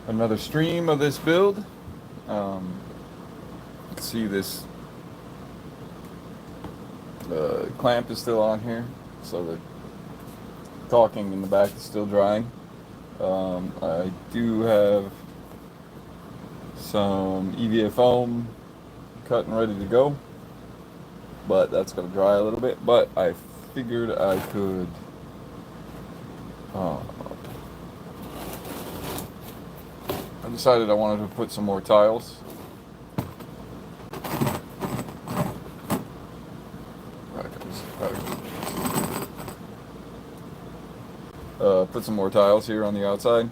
another stream of this build. You can see this clamp is still on here, so the caulking in the back is still drying. I do have some EVA foam cut and ready to go, but that's going to dry a little bit. But I figured I could I decided I wanted to put some more tiles. Put some more tiles here on the outside.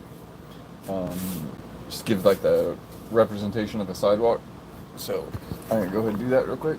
Just give like the representation of the sidewalk. So I'm gonna go ahead and do that real quick.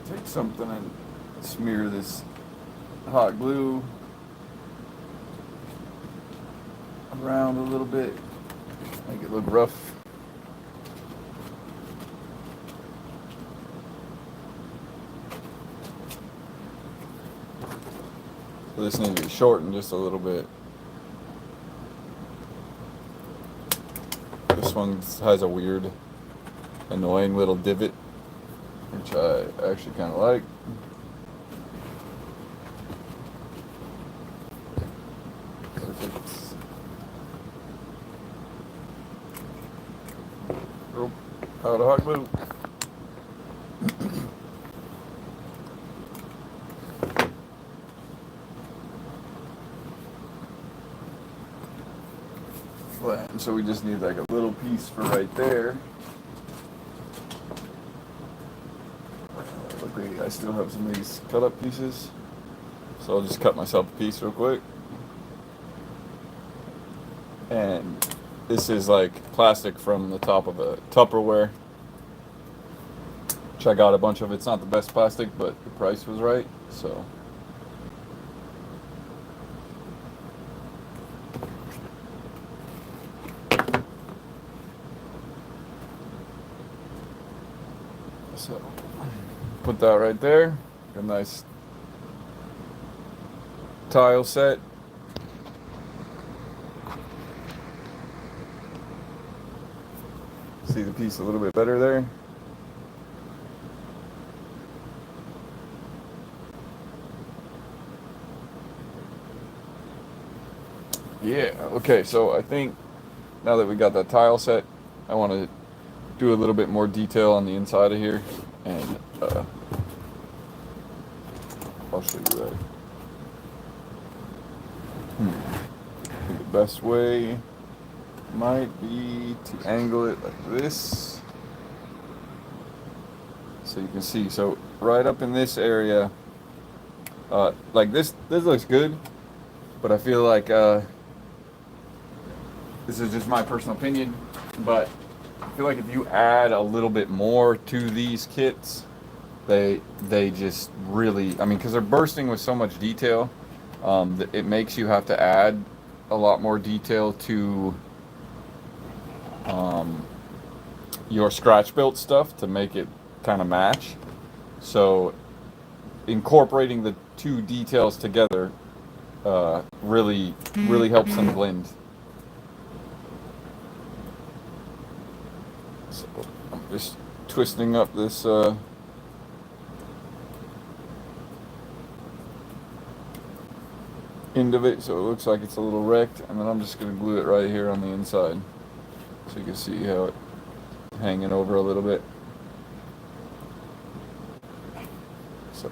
Take something and smear this hot glue around a little bit, make it look rough. So this needs to be shortened just a little bit. This one has a weird, annoying little divot, which I actually kind of like. Perfect. Oh, out of hot glue. And so we just need like a little piece for right there. Luckily, I still have some of these cut up pieces, so I'll just cut myself a piece real quick. And this is like plastic from the top of a Tupperware, which I got a bunch of. It's not the best plastic, but the price was right, so. So, put that right there. A nice tile set. See the piece a little bit better there. Yeah, okay, so I think now that we got that tile set, I want to do a little bit more detail on the inside of here, and I'll show you that. I think the best way might be to angle it like this, so you can see. So right up in this area, like this looks good, but I feel like this is just my personal opinion, but I feel like if you add a little bit more to these kits, they just really, I mean, because they're bursting with so much detail, it makes you have to add a lot more detail to your scratch built stuff to make it kind of match. So incorporating the two details together really helps them blend. So I'm just twisting up this end of it so it looks like it's a little wrecked, and then I'm just going to glue it right here on the inside so you can see how it's hanging over a little bit. So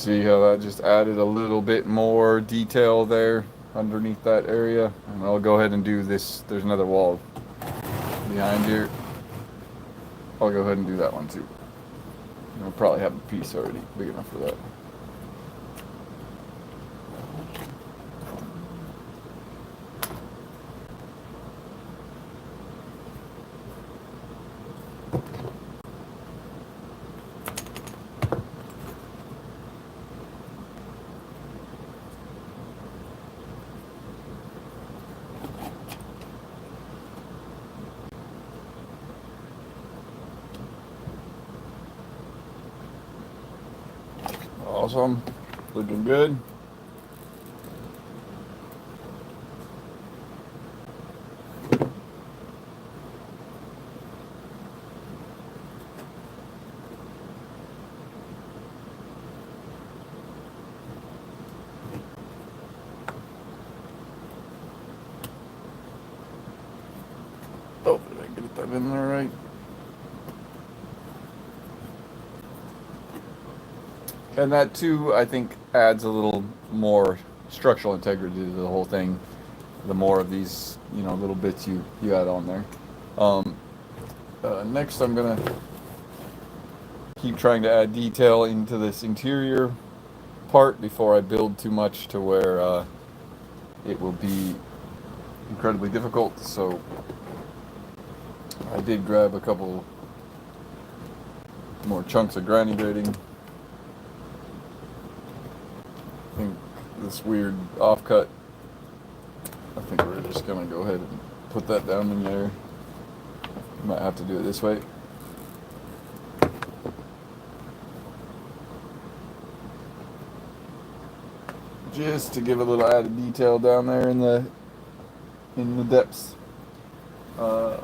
See how that just added a little bit more detail there underneath that area? And I'll go ahead and do this. There's another wall behind here. I'll go ahead and do that one too. I'll probably have a piece already big enough for that. Awesome. Looking good. Oh, did I get that in there right? And that too, I think, adds a little more structural integrity to the whole thing. The more of these, little bits you add on there. Next, I'm gonna keep trying to add detail into this interior part before I build too much to where it will be incredibly difficult. So I did grab a couple more chunks of granny grading. I think this weird offcut, I think we're just gonna go ahead and put that down in there. Might have to do it this way. Just to give a little added detail down there in the depths. Now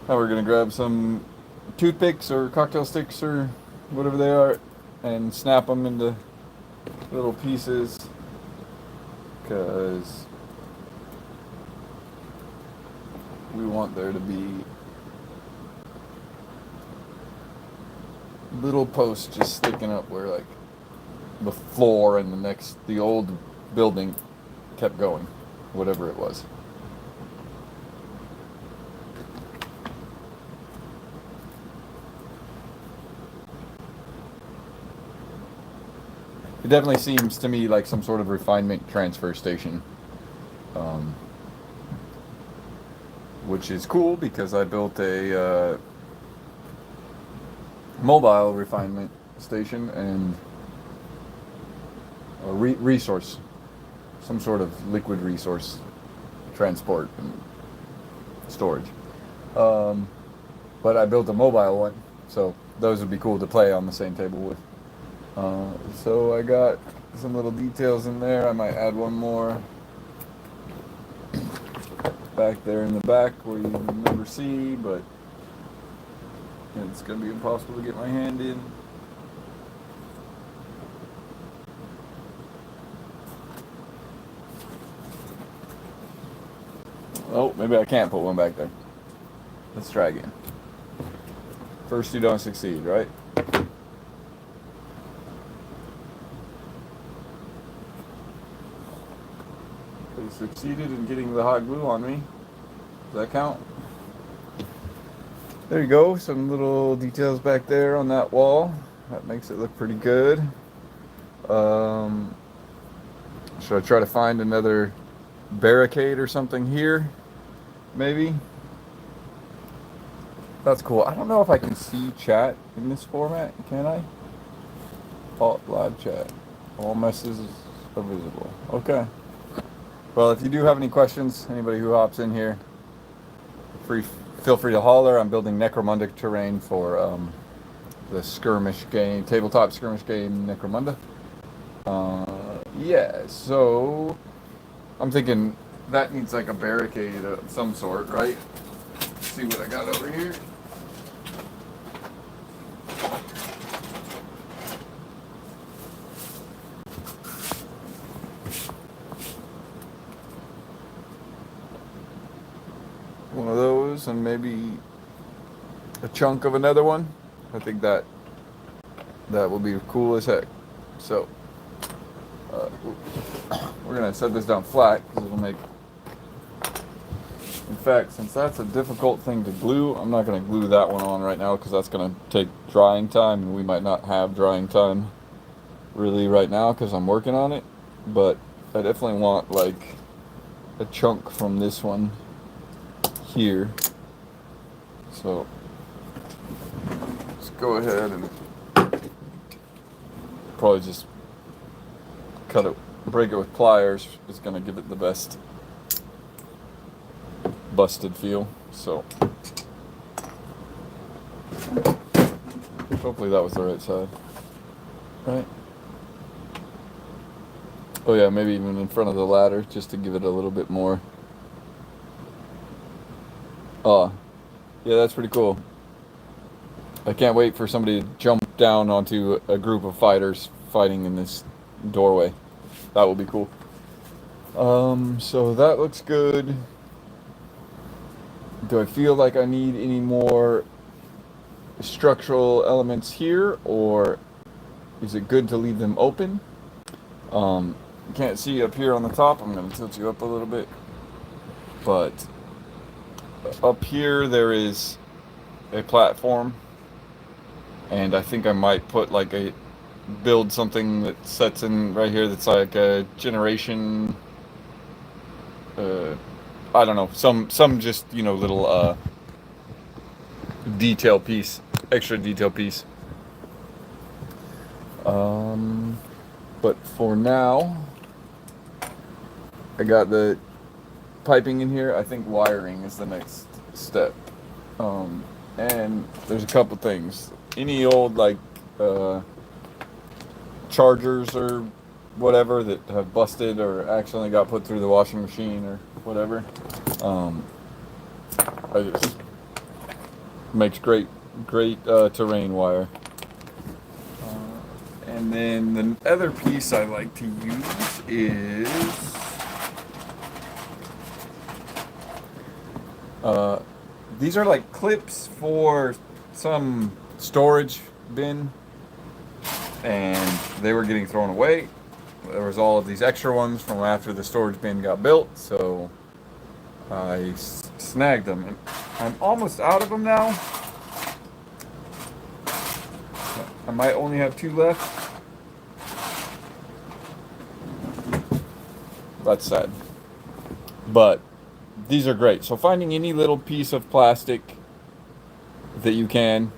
we're gonna grab some toothpicks or cocktail sticks or whatever they are and snap them into little pieces, because we want there to be little posts just sticking up where like the floor and the old building kept going, whatever it was. It definitely seems to me like some sort of refinement transfer station, which is cool because I built a mobile refinement station and a resource, some sort of liquid resource transport and storage. But I built a mobile one, so those would be cool to play on the same table with. So I got some little details in there. I might add one more back there in the back where you never see, but it's going to be impossible to get my hand in. Oh, maybe I can't put one back there. Let's try again. First you don't succeed, right? They succeeded in getting the hot glue on me. Does that count? There you go. Some little details back there on that wall. That makes it look pretty good. Should I try to find another barricade or something here? Maybe. That's cool. I don't know if I can see chat in this format. Can I? Alt live chat. All messages are visible. Okay. Well, if you do have any questions, anybody who hops in here, feel free to holler. I'm building Necromunda terrain for the skirmish game, tabletop skirmish game Necromunda. Yeah, so I'm thinking that needs like a barricade of some sort, right? Let's see what I got over here. One of those and maybe a chunk of another one. I think that will be cool as heck. So we're gonna set this down flat because it'll make. In fact, since that's a difficult thing to glue, I'm not gonna glue that one on right now because that's gonna take drying time, and we might not have drying time really right now because I'm working on it. But I definitely want like a chunk from this one here. So let's go ahead and probably just cut it, break it with pliers. It's gonna give it the best busted feel. So hopefully that was the right side, right? Oh yeah, maybe even in front of the ladder just to give it a little bit more. Oh, yeah, that's pretty cool. I can't wait for somebody to jump down onto a group of fighters fighting in this doorway. That will be cool. So that looks good. Do I feel like I need any more structural elements here, or is it good to leave them open? You can't see up here on the top. I'm going to tilt you up a little bit. But up here there is a platform, and I think I might put like build something that sets in right here that's like a generation, I don't know, some just, you know, little detail piece, extra detail piece. But for now, I got the piping in here. I think wiring is the next step. And there's a couple things. Any old like chargers or whatever that have busted or accidentally got put through the washing machine or whatever. I just makes great terrain wire. And then the other piece I like to use is these are like clips for some storage bin, and they were getting thrown away. There was all of these extra ones from after the storage bin got built, so I snagged them. And I'm almost out of them now. I might only have 2 left. That's sad. But these are great. So finding any little piece of plastic that you can,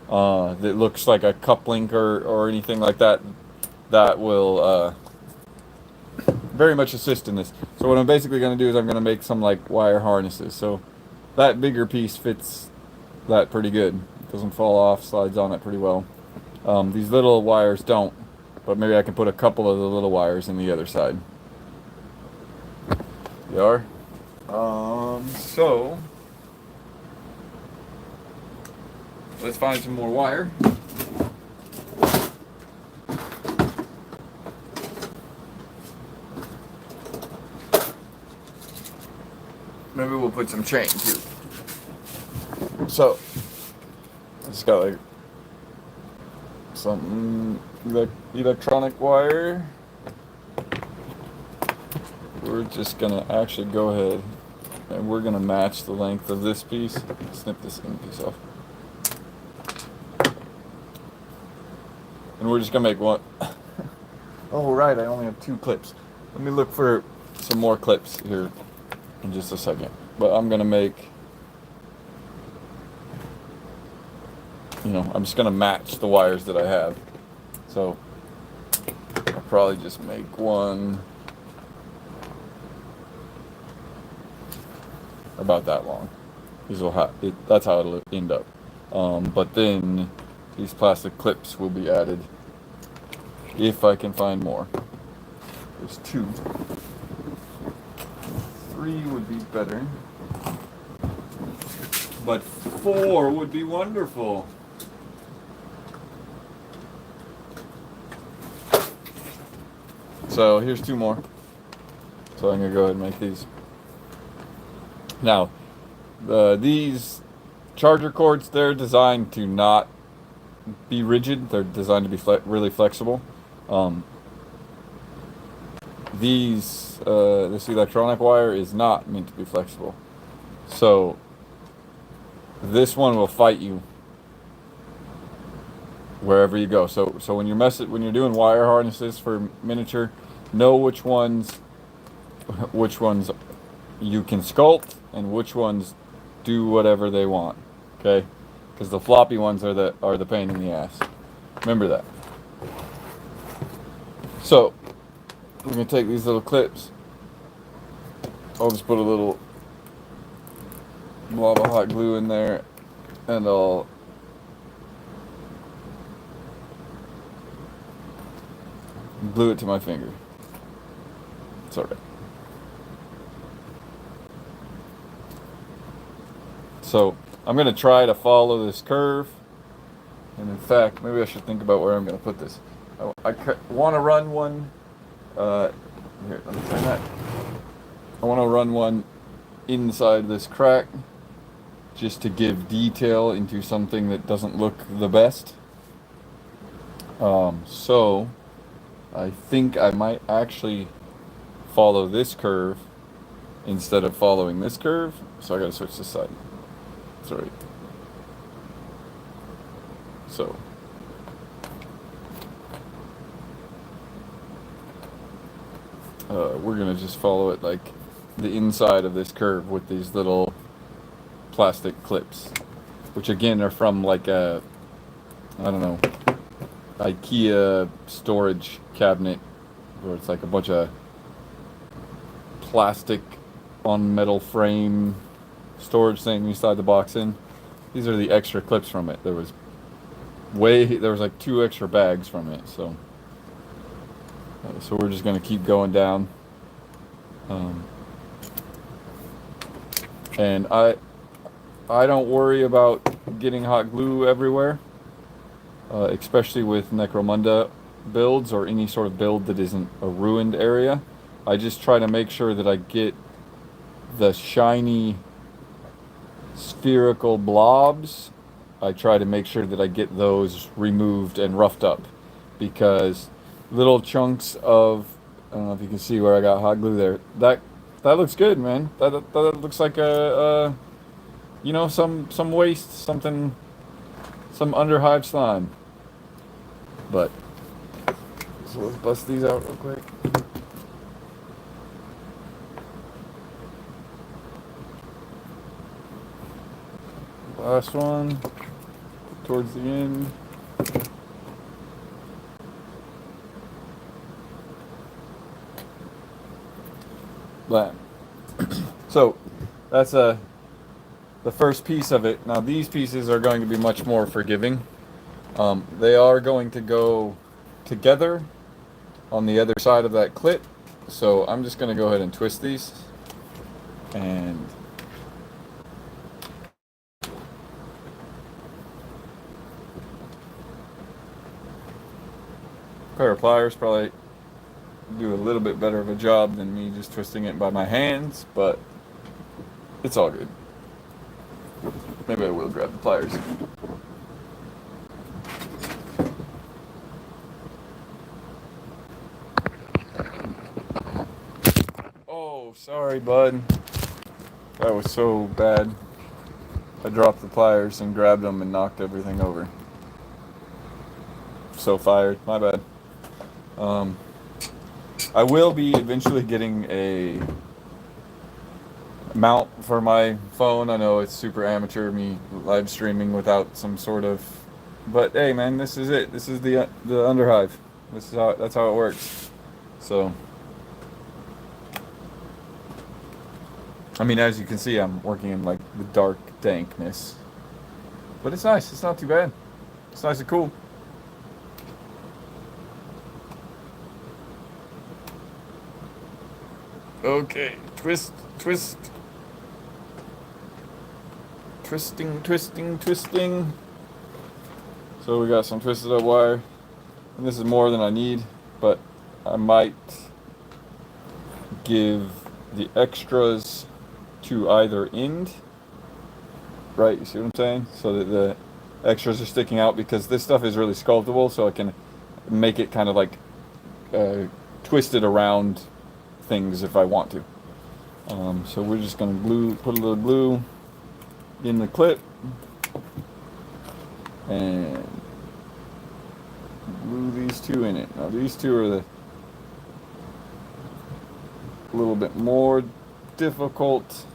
that looks like a cup link or anything like that, that will very much assist in this. So what I'm basically going to do is I'm going to make some like wire harnesses. So that bigger piece fits that pretty good. It doesn't fall off, slides on it pretty well. These little wires don't, but maybe I can put a couple of the little wires in the other side. They are. So let's find some more wire. Maybe we'll put some chain too. So it's got like some electronic wire. We're just gonna actually go ahead and we're gonna match the length of this piece. Snip this end piece off. And we're just gonna make one. Oh right, I only have 2 clips. Let me look for some more clips here in just a second. But I'm gonna make, you know, I'm just gonna match the wires that I have. So I'll probably just make one about that long. These will have it, that's how it'll end up. But then these plastic clips will be added if I can find more. There's 2. 3 would be better, but 4 would be wonderful. So here's 2 more. So I'm gonna go ahead and make these. Now, these charger cords, they're designed to not be rigid. They're designed to be really flexible. Um, this electronic wire is not meant to be flexible. So this one will fight you wherever you go. So when you're doing wire harnesses for miniature, know which ones you can sculpt and which ones do whatever they want. Okay? Because the floppy ones are the pain in the ass. Remember that. So we're gonna take these little clips. I'll just put a little blob of hot glue in there, and I'll glue it to my finger. It's alright. So I'm going to try to follow this curve. And in fact, maybe I should think about where I'm going to put this. I want to run one. Here, let me turn that. I want to run one inside this crack just to give detail into something that doesn't look the best. So I think I might actually follow this curve instead of following this curve. So I got to switch this side. Sorry. So we're gonna just follow it like the inside of this curve with these little plastic clips, which again are from like a, I don't know, IKEA storage cabinet where it's like a bunch of plastic on metal frame storage thing you slide the box in. These are the extra clips from it. There was like 2 extra bags from it, so we're just gonna keep going down. And I don't worry about getting hot glue everywhere, especially with Necromunda builds or any sort of build that isn't a ruined area. I just try to make sure that I get the shiny spherical blobs. I try to make sure that I get those removed and roughed up, because little chunks of, I don't know if you can see where I got hot glue there. That looks good, man. That looks like a you know, some waste, something, some underhive slime. But so let's bust these out real quick. Last one towards the end. Blam. So that's the first piece of it. Now these pieces are going to be much more forgiving. They are going to go together on the other side of that clip. So I'm just going to go ahead and twist these and pair of pliers probably do a little bit better of a job than me just twisting it by my hands, but it's all good. Maybe I will grab the pliers. Oh, sorry, bud. That was so bad. I dropped the pliers and grabbed them and knocked everything over. So fired. My bad. I will be eventually getting a mount for my phone. I know it's super amateur, me live streaming without some sort of, but hey, man, this is it. This is the underhive. That's how it works. So, I mean, as you can see, I'm working in like the dark dankness, but it's nice. It's not too bad. It's nice and cool. Okay, twist. Twisting. So we got some twisted up wire, and this is more than I need, but I might give the extras to either end. Right, you see what I'm saying? So that the extras are sticking out, because this stuff is really sculptable, so I can make it kind of like twist it around things if I want to. So we're just going to put a little glue in the clip and glue these two in it. Now these two are a little bit more difficult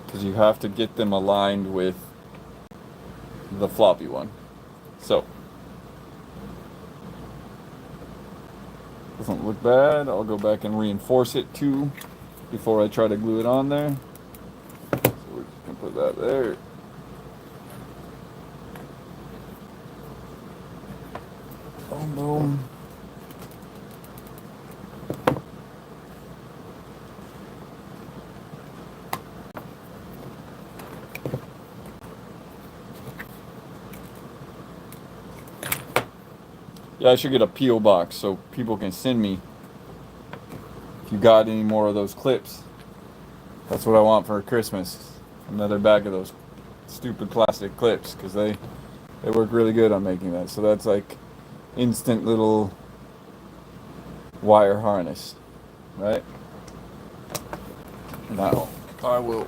because you have to get them aligned with the floppy one. So doesn't look bad. I'll go back and reinforce it too before I try to glue it on there. So we're just gonna put that there. Boom, boom. Yeah, I should get a P.O. box so people can send me if you got any more of those clips. That's what I want for Christmas. Another bag of those stupid plastic clips, because they work really good on making that. So that's like instant little wire harness, right? Now I will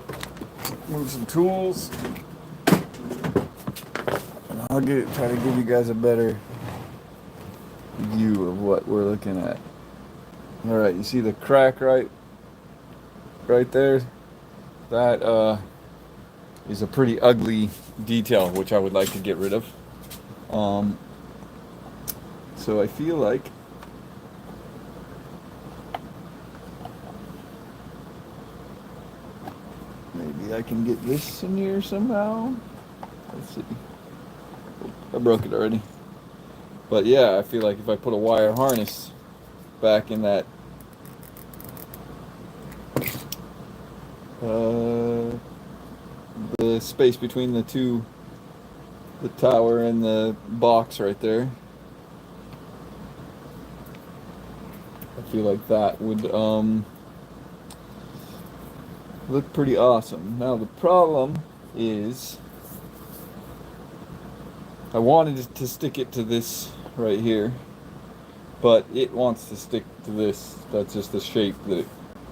move some tools and I'll try to give you guys a better view of what we're looking at. All right, you see the crack right there? That is a pretty ugly detail which I would like to get rid of. So I feel like maybe I can get this in here somehow. Let's see. I broke it already. But yeah, I feel like if I put a wire harness back in that the space between the tower and the box right there, I feel like that would look pretty awesome. Now the problem is I wanted to stick it to this right here, but it wants to stick to this. That's just the shape that it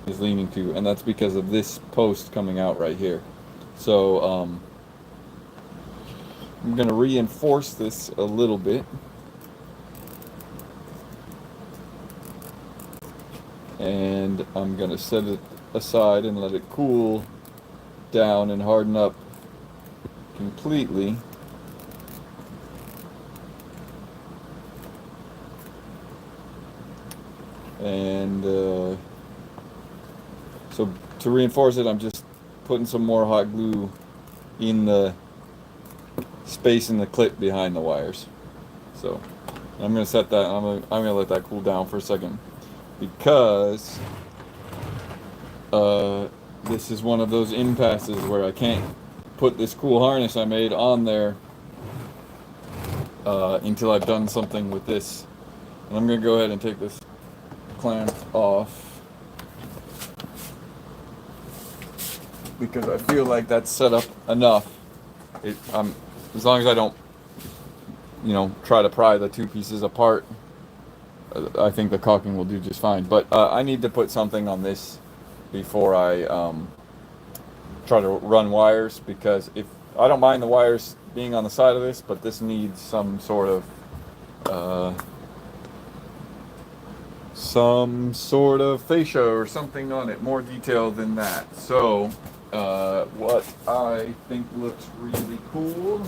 is leaning to, and that's because of this post coming out right here. So I'm going to reinforce this a little bit, and I'm going to set it aside and let it cool down and harden up completely. And so to reinforce it, I'm just putting some more hot glue in the space in the clip behind the wires. So I'm going to set that. I'm going to let that cool down for a second, because this is one of those impasses where I can't put this cool harness I made on there until I've done something with this. And I'm going to go ahead and take this clamp off, because I feel like that's set up enough. As long as I don't, try to pry the two pieces apart, I think the caulking will do just fine. But I need to put something on this before I try to run wires, because if I don't mind the wires being on the side of this, but this needs some sort of fascia or something on it, more detail than that. So what I think looks really cool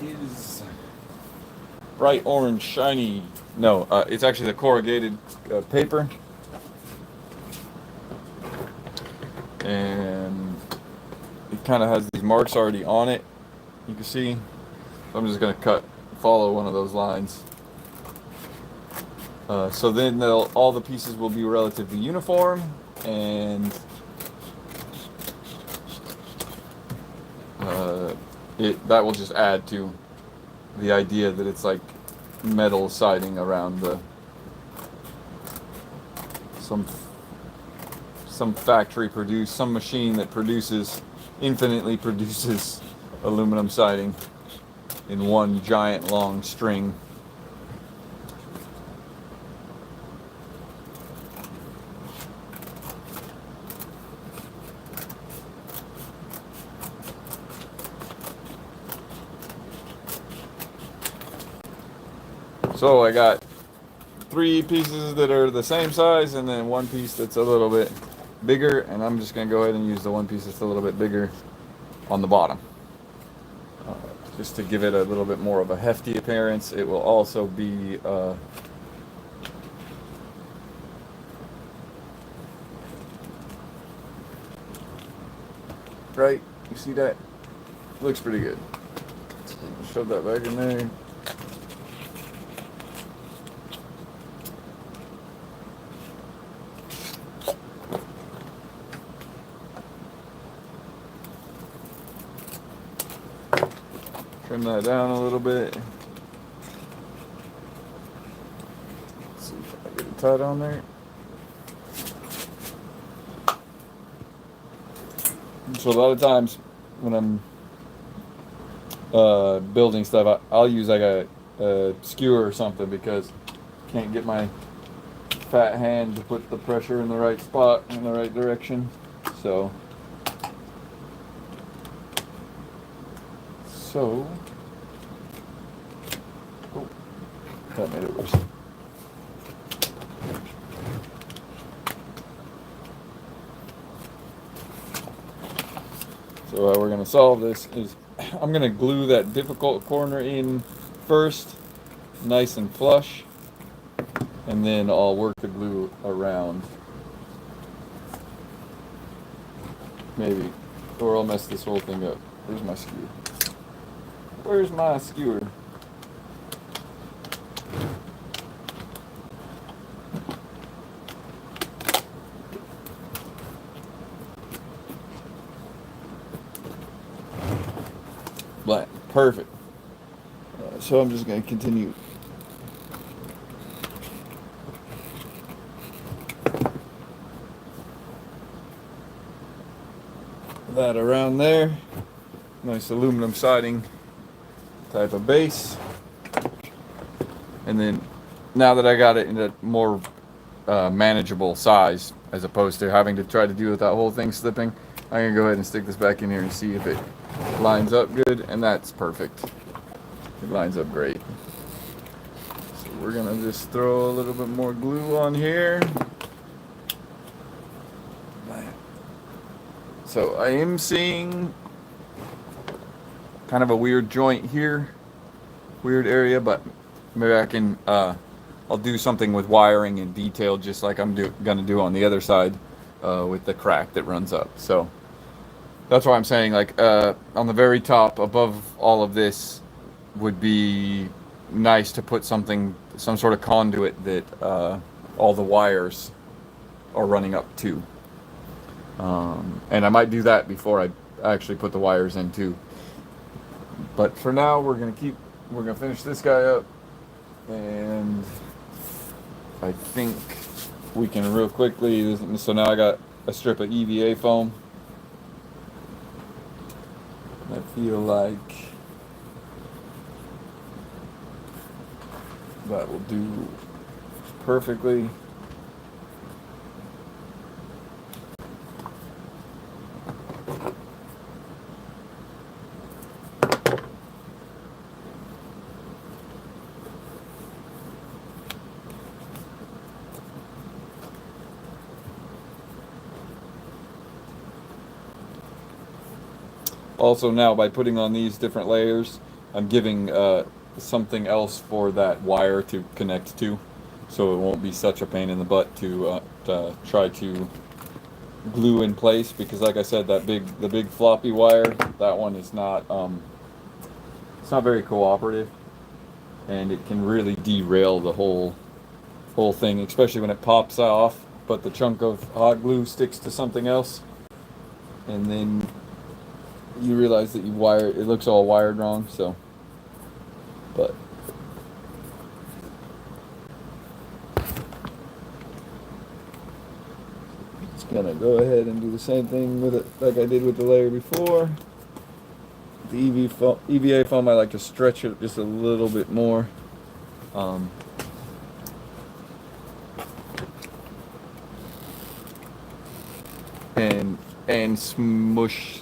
is bright orange shiny, it's actually the corrugated paper, and it kind of has these marks already on it, you can see. So I'm just going to follow one of those lines. So then all the pieces will be relatively uniform, and that will just add to the idea that it's like metal siding around some factory produced, some machine that infinitely produces aluminum siding in one giant long string. So I got 3 pieces that are the same size and then 1 piece that's a little bit bigger, and I'm just going to go ahead and use the 1 piece that's a little bit bigger on the bottom. Just to give it a little bit more of a hefty appearance. It will also be right, you see that? Looks pretty good. Shove that back in there. Trim that down a little bit. Let's see if I get it tight on there. So a lot of times when I'm building stuff, I'll use like a skewer or something because I can't get my fat hand to put the pressure in the right spot, in the right direction. So oh, that made it worse. So how we're going to solve this is I'm going to glue that difficult corner in first, nice and flush, and then I'll work the glue around. Maybe, or I'll mess this whole thing up. Where's my skewer? Where's my skewer? Black, perfect. So I'm just going to continue. That around there. Nice aluminum siding type of base. And then now that I got it in a more manageable size, as opposed to having to try to deal with that whole thing slipping, I'm going to go ahead and stick this back in here and see if it lines up good, and that's perfect. It lines up great. So we're going to just throw a little bit more glue on here. So I am seeing kind of a weird joint here, weird area, but maybe I can, I'll do something with wiring and detail just like I'm gonna do on the other side with the crack that runs up. So that's why I'm saying, like, on the very top above all of this would be nice to put something, some sort of conduit that all the wires are running up to. And I might do that before I actually put the wires in too. But for now, we're gonna finish this guy up, and I think we can real quickly. So now I got a strip of EVA foam. I feel like that will do perfectly. Also now, by putting on these different layers, I'm giving something else for that wire to connect to, so it won't be such a pain in the butt to try to glue in place, because like I said, the big floppy wire, that one is not it's not very cooperative, and it can really derail the whole thing, especially when it pops off, but the chunk of hot glue sticks to something else, and then you realize that it looks all wired wrong. So, but just gonna go ahead and do the same thing with it like I did with the layer before. The EVA foam, I like to stretch it just a little bit more. And smush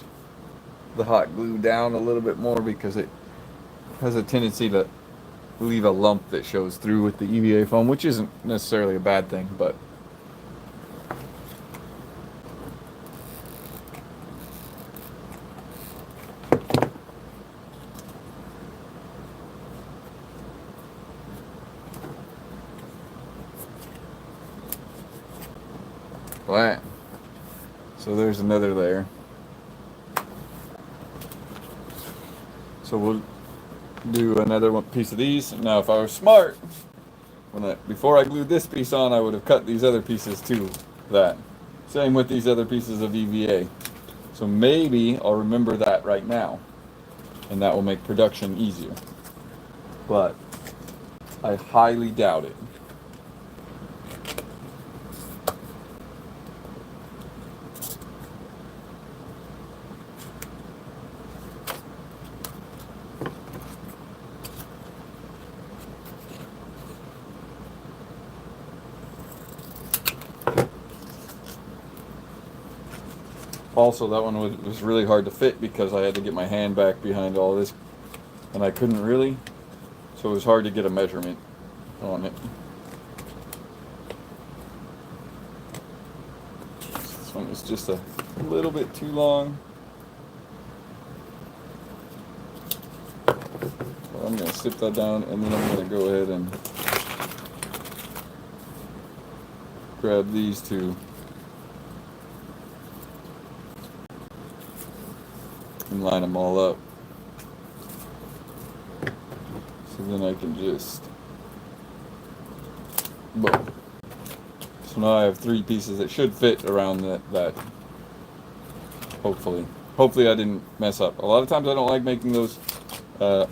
the hot glue down a little bit more, because it has a tendency to leave a lump that shows through with the EVA foam, which isn't necessarily a bad thing, but flat. So there's another layer. So we'll do another one piece of these. Now, if I was smart, before I glued this piece on, I would have cut these other pieces to that. Same with these other pieces of EVA. So maybe I'll remember that right now, and that will make production easier. But I highly doubt it. Also, that one was really hard to fit because I had to get my hand back behind all this, and I couldn't really, so it was hard to get a measurement on it. This one is just a little bit too long. So I'm going to sit that down, and then I'm going to go ahead and grab these two and line them all up. So then I can just, boom. So now I have 3 pieces that should fit around that hopefully. Hopefully I didn't mess up. A lot of times I don't like making those, like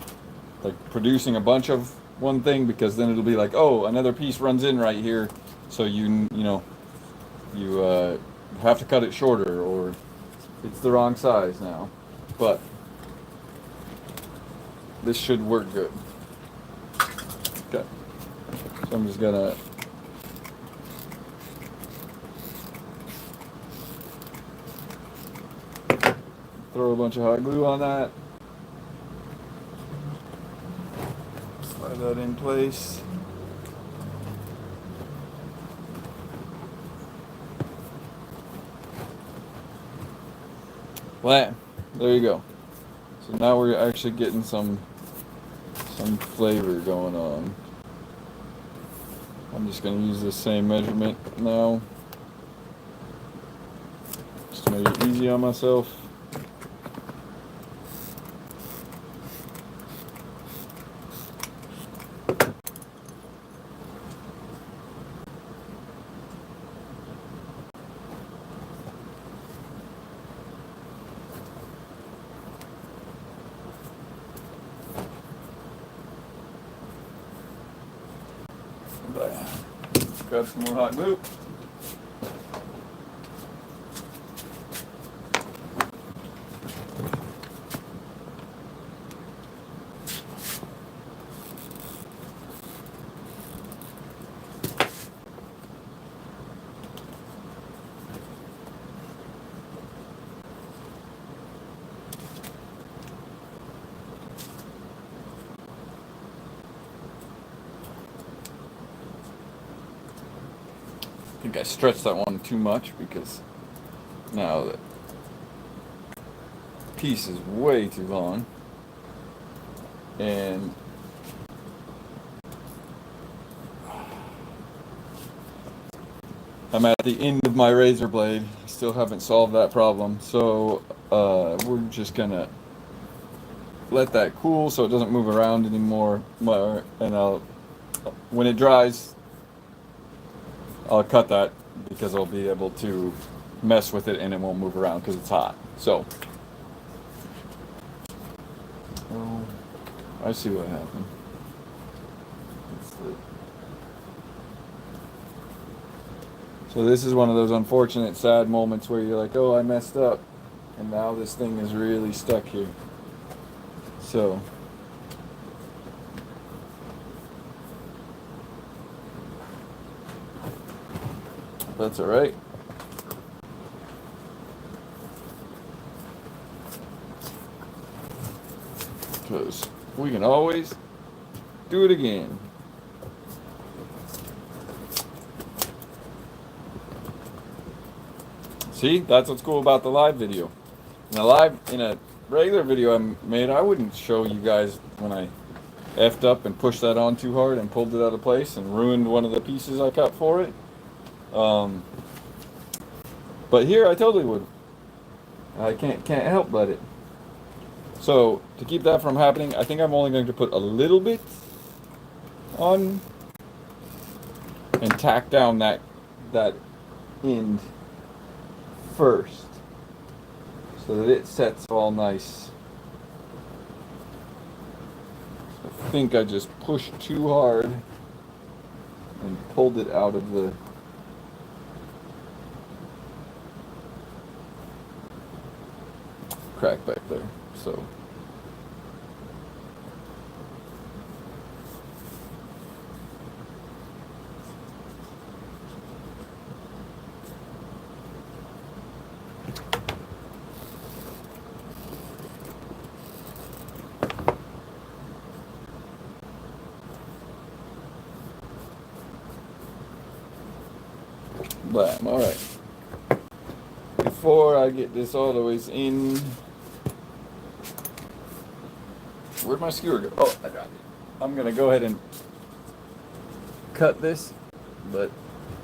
producing a bunch of one thing, because then it'll be like, oh, another piece runs in right here, so you have to cut it shorter, or it's the wrong size now. But this should work good. Okay. So I'm just gonna throw a bunch of hot glue on that. Slide that in place. Blam. There you go. So now we're actually getting some flavor going on. I'm just going to use the same measurement now, just to make it easy on myself. Grab some more hot glue. I think I stretched that one too much, because now the piece is way too long, and I'm at the end of my razor blade. I still haven't solved that problem, so we're just gonna let that cool so it doesn't move around anymore, and when it dries, I'll cut that, because I'll be able to mess with it and it won't move around because it's hot. So, oh, I see what happened. So this is one of those unfortunate, sad moments where you're like, oh, I messed up, and now this thing is really stuck here. So, that's all right. Because we can always do it again. See, that's what's cool about the live video. In a regular video I made, I wouldn't show you guys when I effed up and pushed that on too hard and pulled it out of place and ruined one of the pieces I cut for it. But here I totally would. I can't help but it. So to keep that from happening, I think I'm only going to put a little bit on and tack down that end first so that it sets all nice. I think I just pushed too hard and pulled it out of the crack back there. So blam. All right. Before I get this all the way in, where'd my skewer go? Oh, I got it. I'm gonna go ahead and cut this, but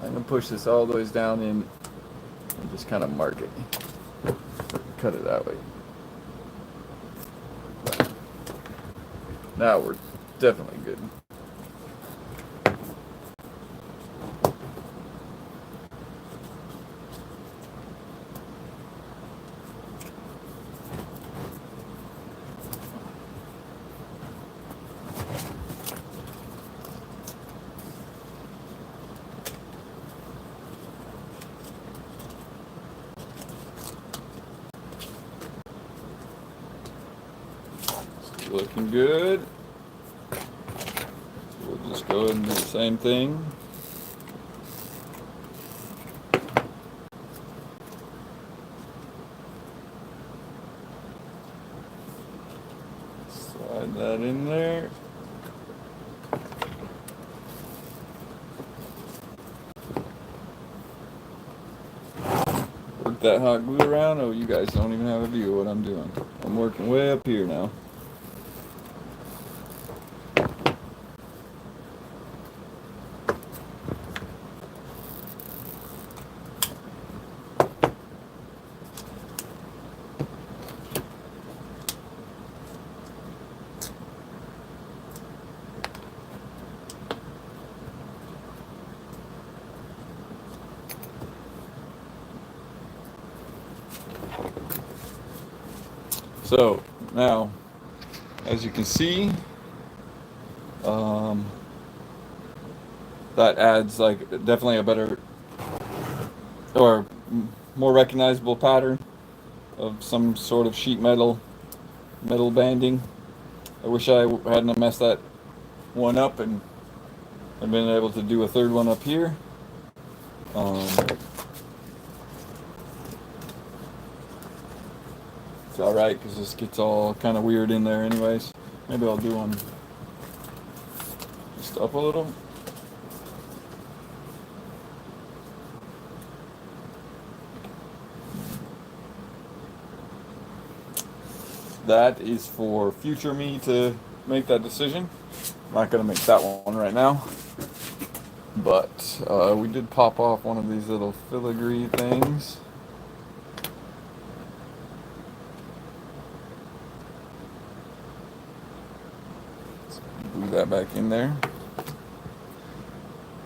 I'm gonna push this all the way down in and just kind of mark it. Cut it that way. Now we're definitely good. Looking good. We'll just go ahead and do the same thing. Slide that in there. Work that hot glue around. Oh, you guys don't even have a view of what I'm doing. I'm working way up here now. So now, as you can see, that adds like definitely a better or more recognizable pattern of some sort of sheet metal banding. I wish I hadn't messed that one up and been able to do a third one up here. It's alright because this gets all kind of weird in there anyways. Maybe I'll do one just up a little. That is for future me to make that decision. I'm not going to make that one right now. But we did pop off one of these little filigree things. Glue that back in there.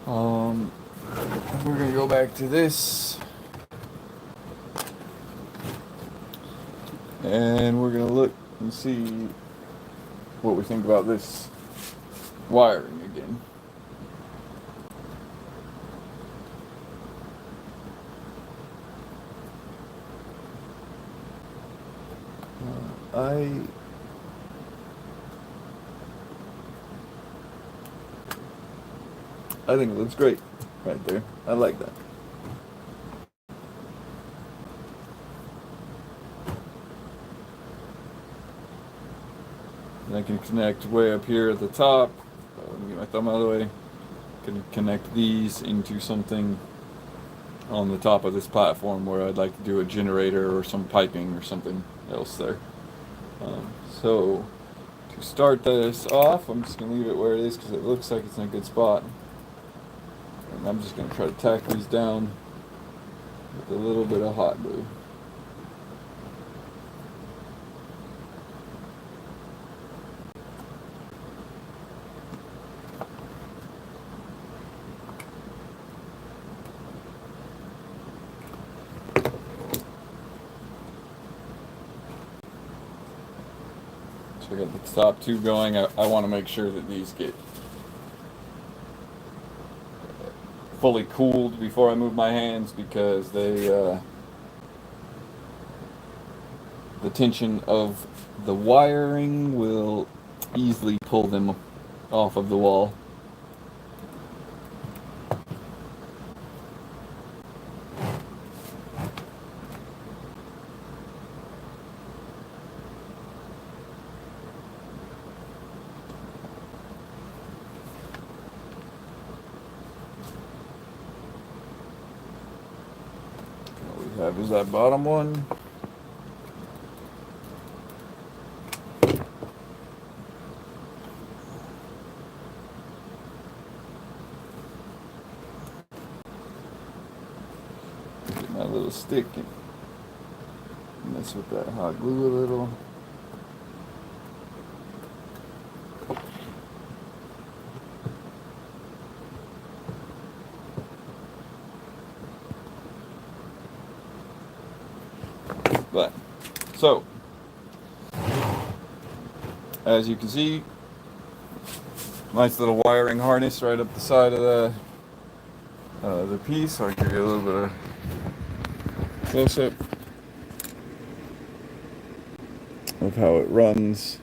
We're going to go back to this. And we're going to look and see what we think about this wiring again. I think it looks great right there. I like that. And I can connect way up here at the top get my thumb out of the way. Can connect these into something on the top of this platform where I'd like to do a generator or some piping or something else there. So to start this off, I'm just going to leave it where it is because it looks like it's in a good spot. And I'm just going to try to tack these down with a little bit of hot glue. So I got the top two going. I want to make sure that these get fully cooled before I move my hands because they the tension of the wiring will easily pull them off of the wall. All we have is that bottom one. Get my little stick and mess with that hot glue a little. But, so, as you can see, nice little wiring harness right up the side of the piece, so I can give you a little bit of close-up of how it runs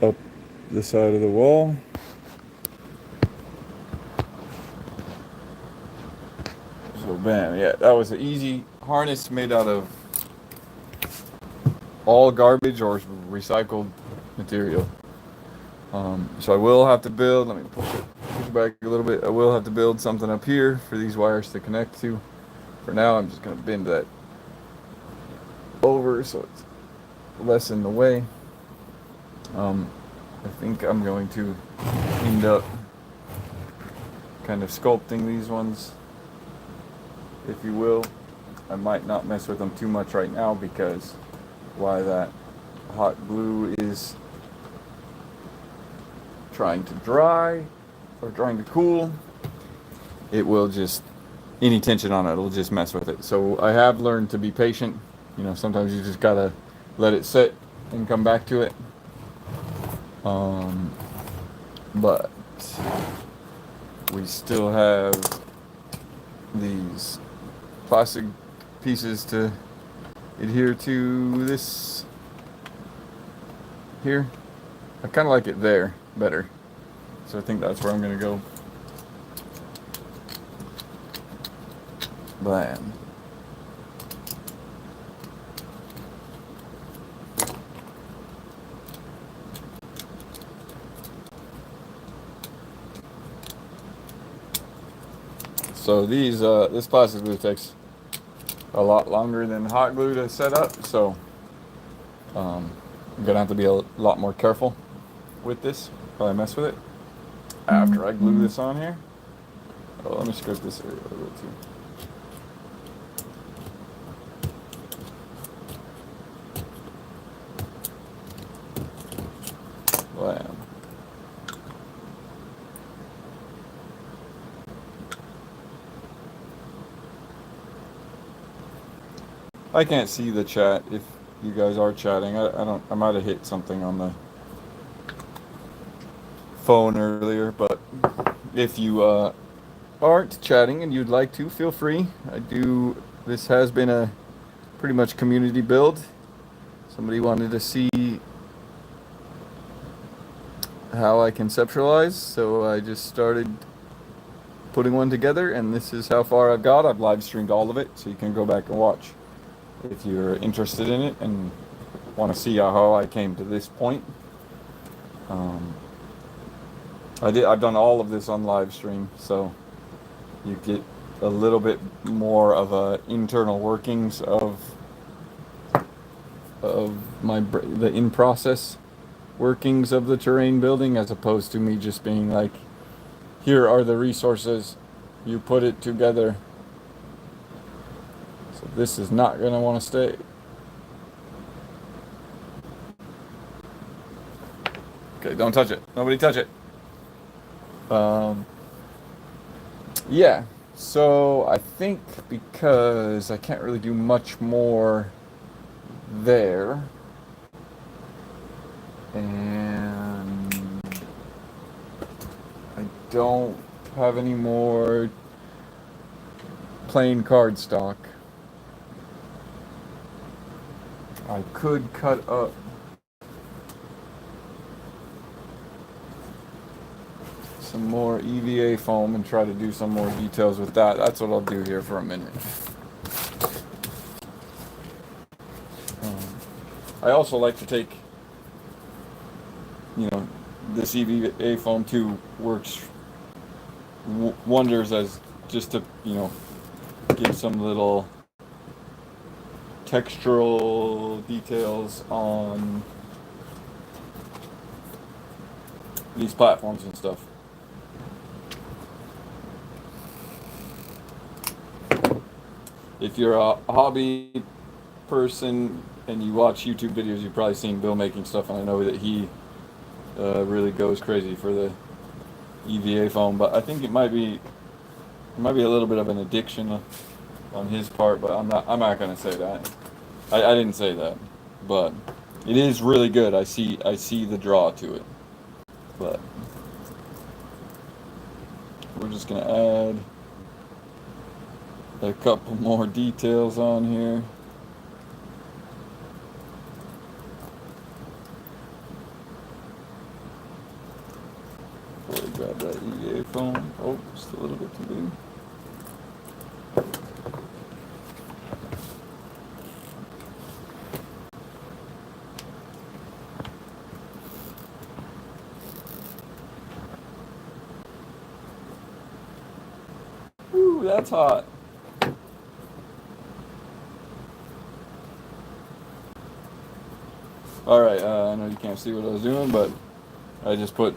up the side of the wall. So bam, yeah, that was an easy harness made out of all garbage or recycled material. So I will have to build, let me push it back a little bit, I will have to build something up here for these wires to connect to. For now, I'm just going to bend that over so it's less in the way. I think I'm going to end up kind of sculpting these ones, if you will. I might not mess with them too much right now because while that hot glue is trying to dry or trying to cool, it will just, any tension on it will just mess with it. So I have learned to be patient. You know, sometimes you just gotta let it sit and come back to it. But we still have these plastic pieces to adhere to this here. I kind of like it there better, so I think that's where I'm gonna go. Bam. So these this plastic glue takes a lot longer than hot glue to set up, so I'm gonna have to be a lot more careful with this while I mess with it after I glue this on here. Oh, let me scoop this area a little bit too. Bam. I can't see the chat if you guys are chatting. I might have hit something on the phone earlier, but if you aren't chatting and you'd like to, feel free. This has been a pretty much community build. Somebody wanted to see how I conceptualize, so I just started putting one together, and this is how far I've got. I've live streamed all of it, so you can go back and watch if you're interested in it and want to see how I came to this point. I've done all of this on live stream, so you get a little bit more of a internal workings of the in process workings of the terrain building, as opposed to me just being like, here are the resources, you put it together. So this is not gonna want to stay. Okay, don't touch it. Nobody touch it. Yeah, so I think because I can't really do much more there, and I don't have any more plain cardstock, I could cut up some more EVA foam and try to do some more details with that. That's what I'll do here for a minute. I also like to take, this EVA foam too works wonders as just to, give some little textural details on these platforms and stuff. If you're a hobby person and you watch YouTube videos, you've probably seen Bill making stuff, and I know that he really goes crazy for the EVA foam. But I think it might be a little bit of an addiction on his part. But I'm not gonna say that. I didn't say that, but it is really good. I see the draw to it. But we're just gonna add a couple more details on here. Before I grab that EVA foam. Oh, just a little bit too big. Ooh, that's hot. Alright, I know you can't see what I was doing, but I just put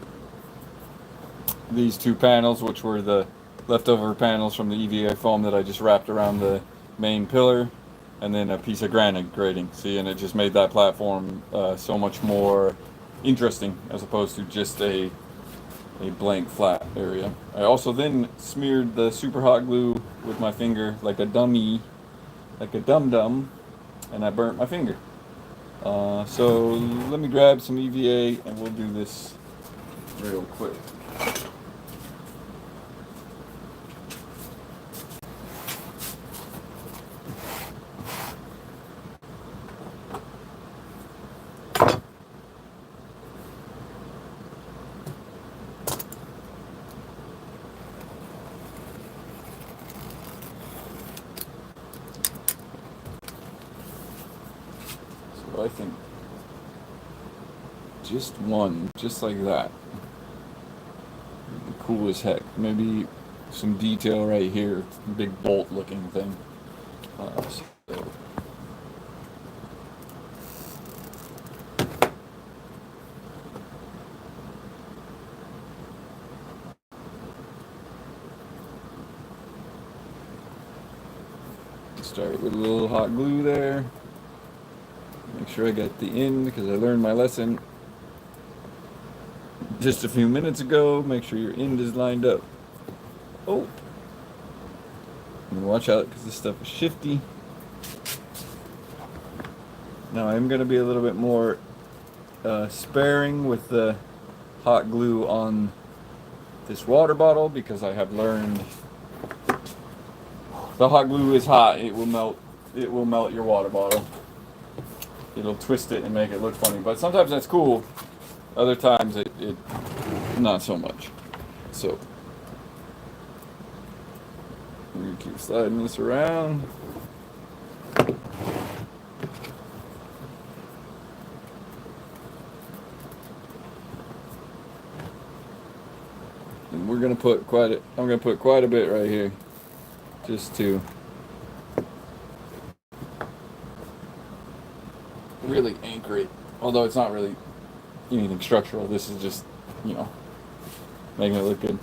these two panels, which were the leftover panels from the EVA foam that I just wrapped around the main pillar, and then a piece of granite grating. See, and it just made that platform so much more interesting as opposed to just a blank flat area. I also then smeared the super hot glue with my finger like a dummy, like a dum-dum, and I burnt my finger. So let me grab some EVA and we'll do this real quick. I think just one, just like that. Cool as heck. Maybe some detail right here, big bolt looking thing. So. Start with a little hot glue there. Make sure I got the end because I learned my lesson just a few minutes ago. Make sure your end is lined up. Oh, and watch out because this stuff is shifty. Now I'm going to be a little bit more sparing with the hot glue on this water bottle because I have learned the hot glue is hot. It will melt. It will melt your water bottle. It'll twist it and make it look funny, but sometimes that's cool. Other times it not so much. So we're gonna keep sliding this around. put quite a bit right here, just to really anchor it. Although it's not really anything structural. This is just, you know, making it look good.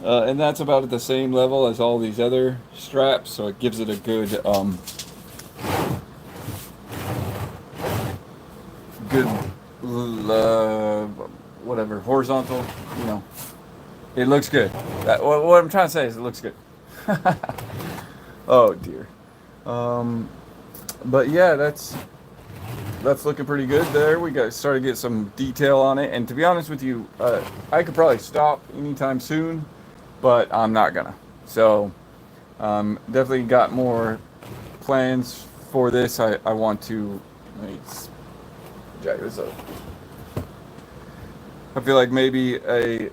And that's about at the same level as all these other straps, so it gives it a good, whatever, horizontal, you know. It looks good. What I'm trying to say is it looks good. Oh dear. But yeah, that's looking pretty good there. We got started to get some detail on it, and to be honest with you, I could probably stop anytime soon, but I'm not gonna. So definitely got more plans for this. I want to, let me jack this up. I feel like maybe a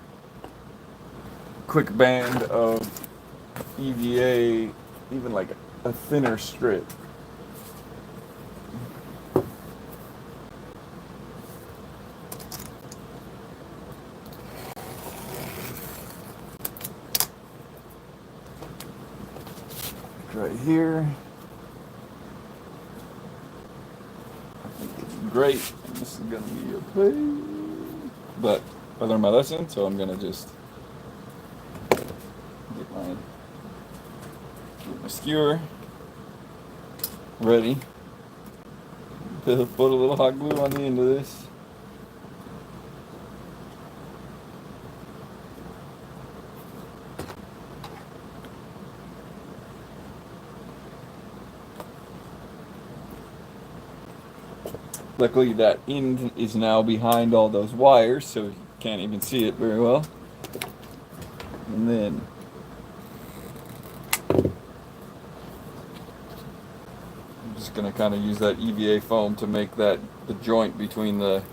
quick band of EVA, even like a thinner strip. Right here. I think it's great. This is gonna be a pain, but I learned my lesson, so I'm gonna just get my skewer ready. Put a little hot glue on the end of this. Luckily that end is now behind all those wires, so you can't even see it very well. And then I'm just going to kind of use that EVA foam to make that the joint between the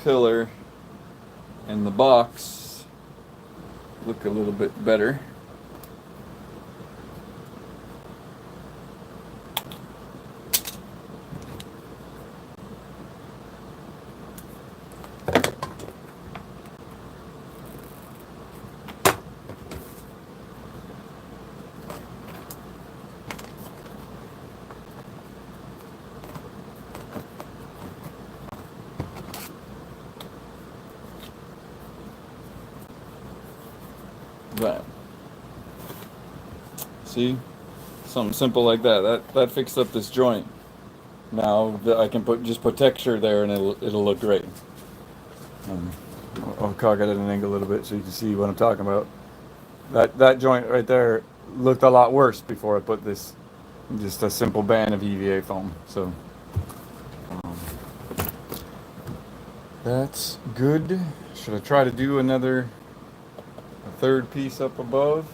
pillar and the box look a little bit better. Right. See? Something simple like that. That fixed up this joint. Now I can just put texture there and it'll look great. I'll cock it at an angle a little bit so you can see what I'm talking about. That joint right there looked a lot worse before I put this, just a simple band of EVA foam. So that's good. Should I try to do a third piece up above?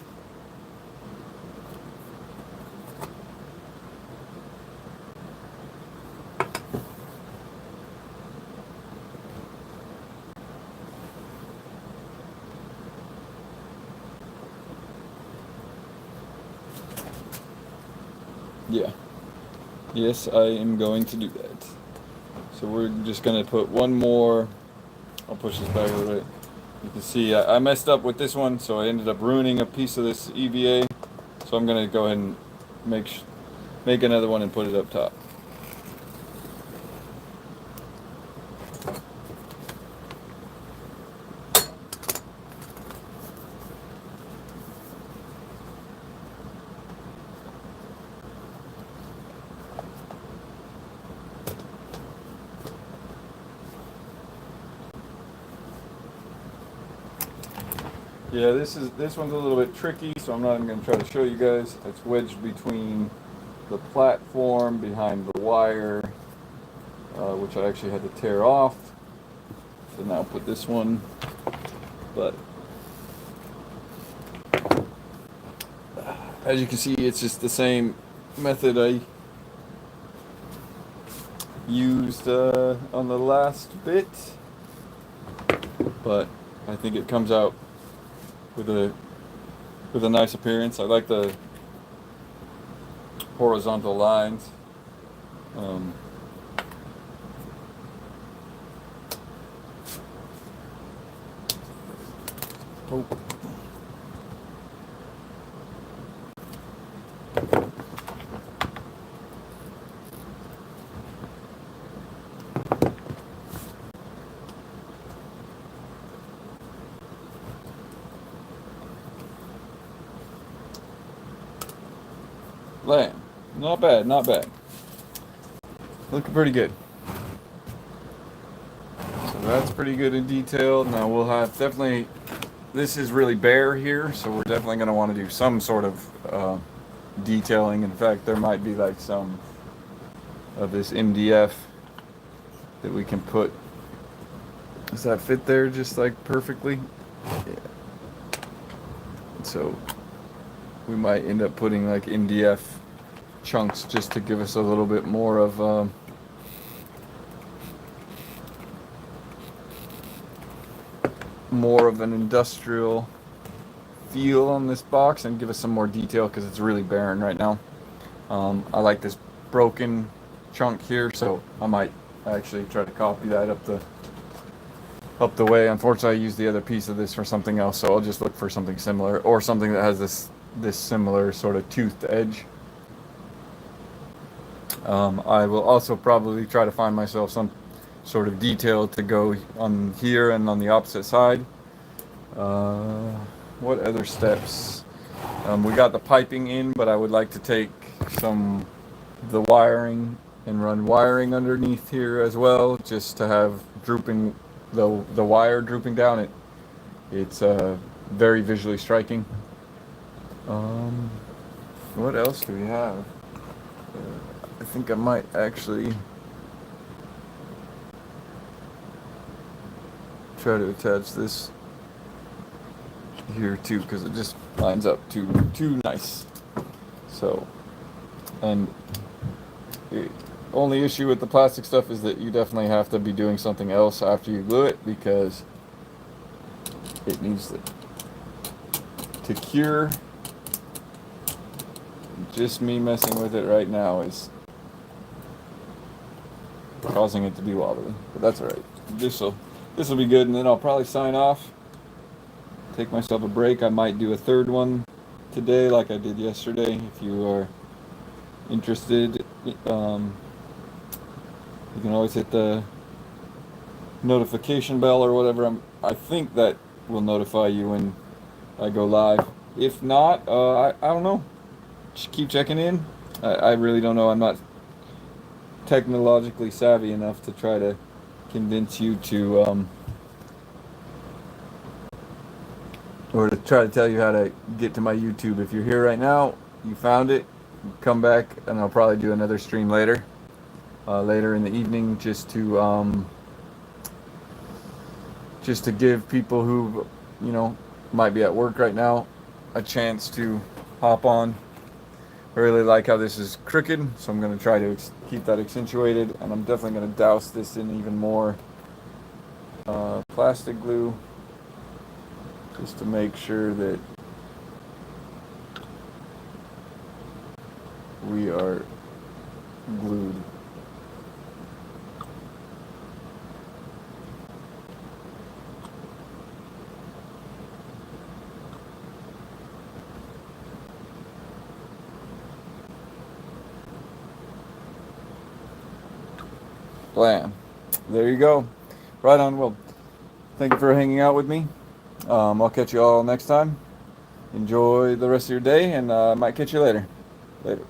Yeah. Yes, I am going to do that. So we're just going to put one more. I'll push this back a little bit. You can see I messed up with this one, so I ended up ruining a piece of this EVA. So I'm going to go ahead and make another one and put it up top. Yeah, this one's a little bit tricky, so I'm not even going to try to show you guys. It's wedged between the platform behind the wire, which I actually had to tear off. So now I'll put this one, but as you can see, it's just the same method I used on the last bit, but I think it comes out with a nice appearance. I like the horizontal lines. Oh. Lamb. Not bad, not bad. Looking pretty good. So that's pretty good in detail. Now we'll have definitely, this is really bare here, so we're definitely going to want to do some sort of detailing. In fact, there might be like some of this MDF that we can put. Does that fit there just like perfectly? Yeah. So we might end up putting like MDF chunks just to give us a little bit more of an industrial feel on this box and give us some more detail because it's really barren right now. I like this broken chunk here, so I might actually try to copy that up the way. Unfortunately, I used the other piece of this for something else, so I'll just look for something similar or something that has this similar sort of toothed edge. I will also probably try to find myself some sort of detail to go on here and on the opposite side. What other steps? We got the piping in, but I would like to take the wiring and run wiring underneath here as well, just to have drooping the wire drooping down. It's very visually striking. What else do we have? I think I might actually try to attach this here too, because it just lines up too nice. So, and the only issue with the plastic stuff is that you definitely have to be doing something else after you glue it, because it needs to cure. Just me messing with it right now is causing it to be wobbly, but that's all right. This will be good, and then I'll probably sign off, take myself a break. I might do a third one today like I did yesterday. If you are interested, you can always hit the notification bell or whatever. I think that will notify you when I go live. If not, I don't know. Just keep checking in. I really don't know. I'm not technologically savvy enough to try to convince you to or to try to tell you how to get to my YouTube. If you're here right now, you found it, come back, and I'll probably do another stream later in the evening, just to give people who might be at work right now a chance to hop on. I really like how this is crooked, so I'm going to try to keep that accentuated, and I'm definitely going to douse this in even more plastic glue, just to make sure that we are glued. Blam. There you go. Right on. Well, thank you for hanging out with me. I'll catch you all next time. Enjoy the rest of your day, and I might catch you later. Later.